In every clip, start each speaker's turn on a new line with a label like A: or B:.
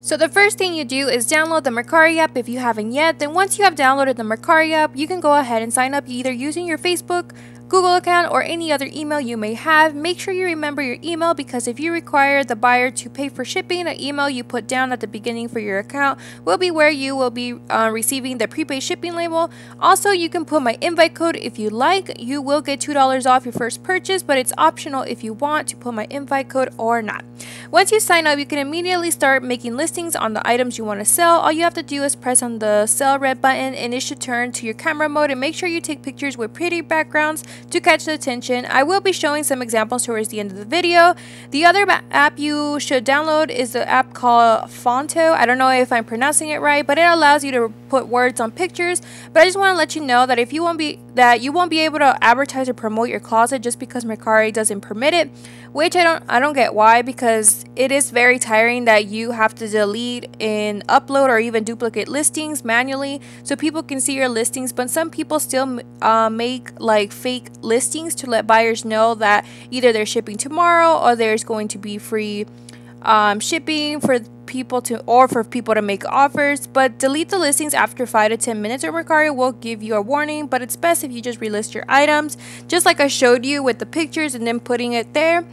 A: So the first thing you do is download the Mercari app if you haven't yet. Then once you have downloaded the Mercari app, you can go ahead and sign up either using your Facebook, Google account, or any other email you may have. Make sure you remember your email, because if you require the buyer to pay for shipping, the email you put down at the beginning for your account will be where you will be receiving the prepaid shipping label. Also, you can put my invite code if you like. You will get $2 off your first purchase, but it's optional if you want to put my invite code or not. Once you sign up, you can immediately start making listings on the items you want to sell. All you have to do is press on the sell red button, and it should turn to your camera mode, and make sure you take pictures with pretty backgrounds to catch the attention. I will be showing some examples towards the end of the video. The other app you should download is the app called Fonto. I don't know if I'm pronouncing it right, but it allows you to put words on pictures. But I just want to let you know that you won't be able to advertise or promote your closet just because Mercari doesn't permit it, which I don't get why, because it is very tiring that you have to delete and upload or even duplicate listings manually so people can see your listings. But some people still make like fake listings to let buyers know that either they're shipping tomorrow or there's going to be free shipping for people to make offers. But delete the listings after 5 to 10 minutes, or Mercari will give you a warning. But it's best if you just relist your items, just like I showed you with the pictures and then putting it there.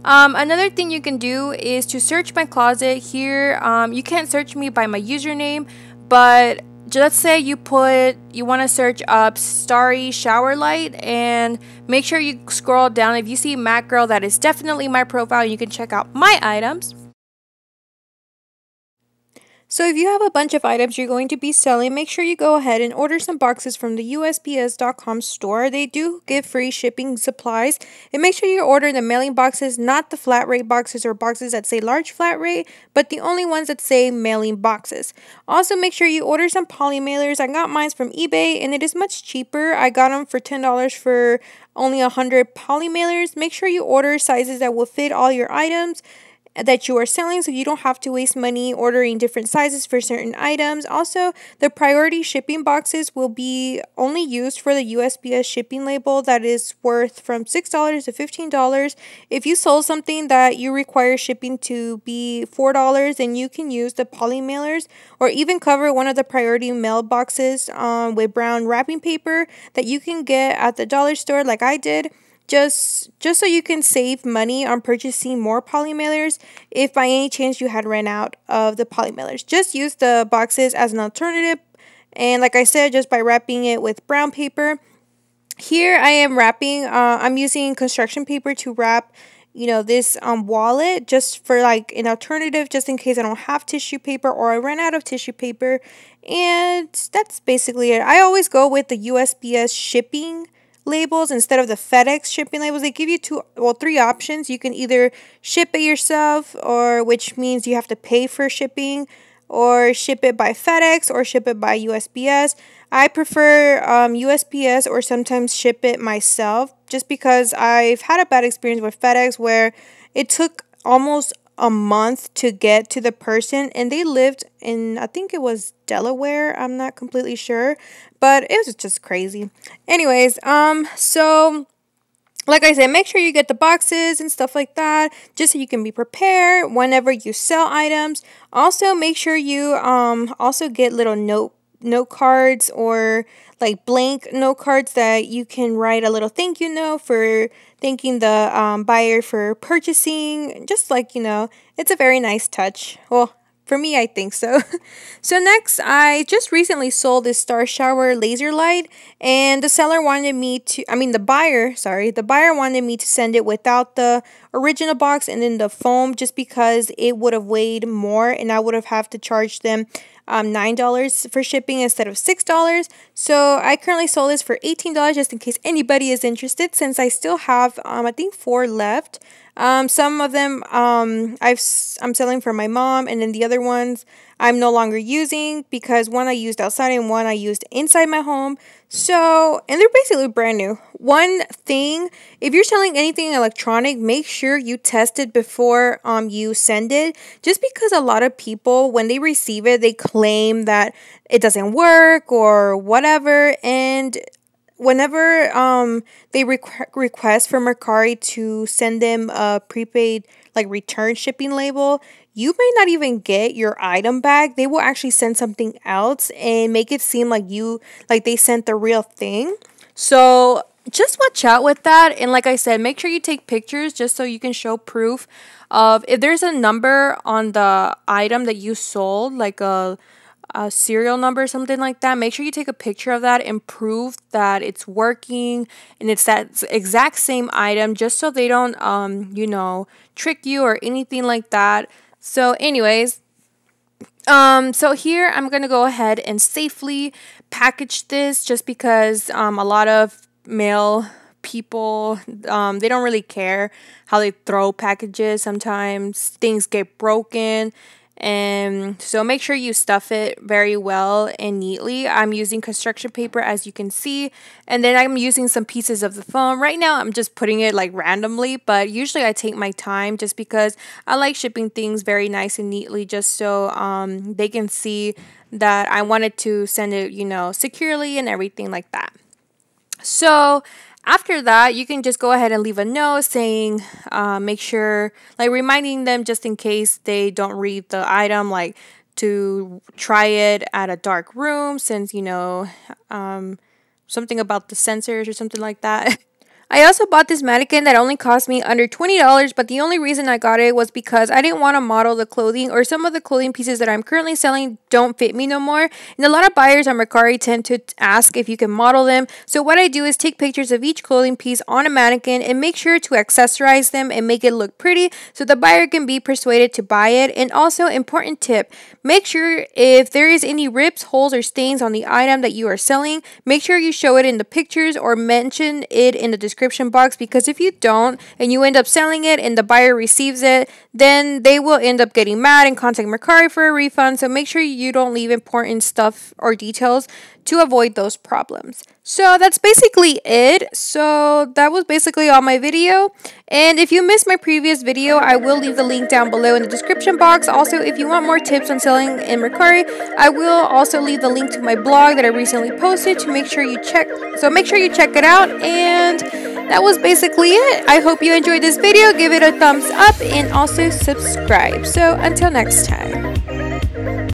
A: Another thing you can do is to search my closet here. You can't search me by my username, but just say you want to search up starry shower light, and make sure you scroll down. If you see Mac Girl, that is definitely my profile. You can check out my items. So if you have a bunch of items you're going to be selling, make sure you go ahead and order some boxes from the USPS.com store. They do give free shipping supplies. And make sure you order the mailing boxes, not the flat rate boxes or boxes that say large flat rate, but the only ones that say mailing boxes. Also, make sure you order some poly mailers. I got mine from eBay, and it is much cheaper. I got them for $10 for only 100 poly mailers. Make sure you order sizes that will fit all your items that you are selling, so you don't have to waste money ordering different sizes for certain items. Also, the priority shipping boxes will be only used for the USPS shipping label that is worth from $6 to $15. If you sold something that you require shipping to be $4, then you can use the poly mailers, or even cover one of the priority mail boxes with brown wrapping paper that you can get at the dollar store like I did. Just so you can save money on purchasing more poly mailers if by any chance you had ran out of the poly mailers. Just use the boxes as an alternative, and like I said, just by wrapping it with brown paper. Here I am wrapping, I'm using construction paper to wrap this wallet, just for like an alternative, just in case I don't have tissue paper or I ran out of tissue paper. And that's basically it. I always go with the USPS shipping labels instead of the FedEx shipping labels. They give you three options. You can either ship it yourself, or which means you have to pay for shipping, or ship it by FedEx, or ship it by USPS. I prefer USPS, or sometimes ship it myself, just because I've had a bad experience with FedEx where it took almost a month to get to the person, and they lived in, I think it was Delaware, I'm not completely sure, but it was just crazy. Anyways, so like I said, make sure you get the boxes and stuff like that, just so you can be prepared whenever you sell items. Also, make sure you also get little note cards, or like blank note cards that you can write a little thank you note for thanking the buyer for purchasing. Just like, it's a very nice touch. Well, for me, I think so. So next, I just recently sold this star shower laser light, and the seller wanted me to, the buyer wanted me to send it without the original box and then the foam, just because it would have weighed more and I would have to charge them $9 for shipping instead of $6. So I currently sold this for $18, just in case anybody is interested, since I still have I think 4 left. Some of them I'm selling for my mom, and then the other ones I'm no longer using because one I used outside and one I used inside my home. So, and they're basically brand new. One thing, if you're selling anything electronic, make sure you test it before you send it. Just because a lot of people, when they receive it, they claim that it doesn't work or whatever. And whenever they request for Mercari to send them a prepaid like return shipping label, you may not even get your item back. They will actually send something else and make it seem like they sent the real thing. So just watch out with that. And like I said, make sure you take pictures just so you can show proof of if there's a number on the item that you sold, like a serial number or something like that. Make sure you take a picture of that and prove that it's working and it's that exact same item, just so they don't trick you or anything like that. So anyways, so here I'm gonna go ahead and safely package this, just because a lot of mail people, they don't really care how they throw packages. Sometimes things get broken. And so make sure you stuff it very well and neatly. I'm using construction paper, as you can see, and then I'm using some pieces of the foam. Right now I'm just putting it like randomly, but usually I take my time just because I like shipping things very nice and neatly, just so they can see that I wanted to send it, securely and everything like that. So after that, you can just go ahead and leave a note saying, make sure, like reminding them just in case they don't read the item, like to try it at a dark room, since, something about the sensors or something like that. I also bought this mannequin that only cost me under $20, but the only reason I got it was because I didn't want to model the clothing, or some of the clothing pieces that I'm currently selling don't fit me no more. And a lot of buyers on Mercari tend to ask if you can model them. So what I do is take pictures of each clothing piece on a mannequin and make sure to accessorize them and make it look pretty so the buyer can be persuaded to buy it. And also, important tip, make sure if there is any rips, holes, or stains on the item that you are selling, make sure you show it in the pictures or mention it in the description box, because if you don't and you end up selling it and the buyer receives it, then they will end up getting mad and contact Mercari for a refund. So make sure you don't leave important stuff or details to avoid those problems. So that's basically it. So that was basically all my video. And if you missed my previous video, I will leave the link down below in the description box. Also, if you want more tips on selling in Mercari, I will also leave the link to my blog that I recently posted to make sure you check. So make sure you check it out. And that was basically it. I hope you enjoyed this video. Give it a thumbs up and also subscribe. So until next time.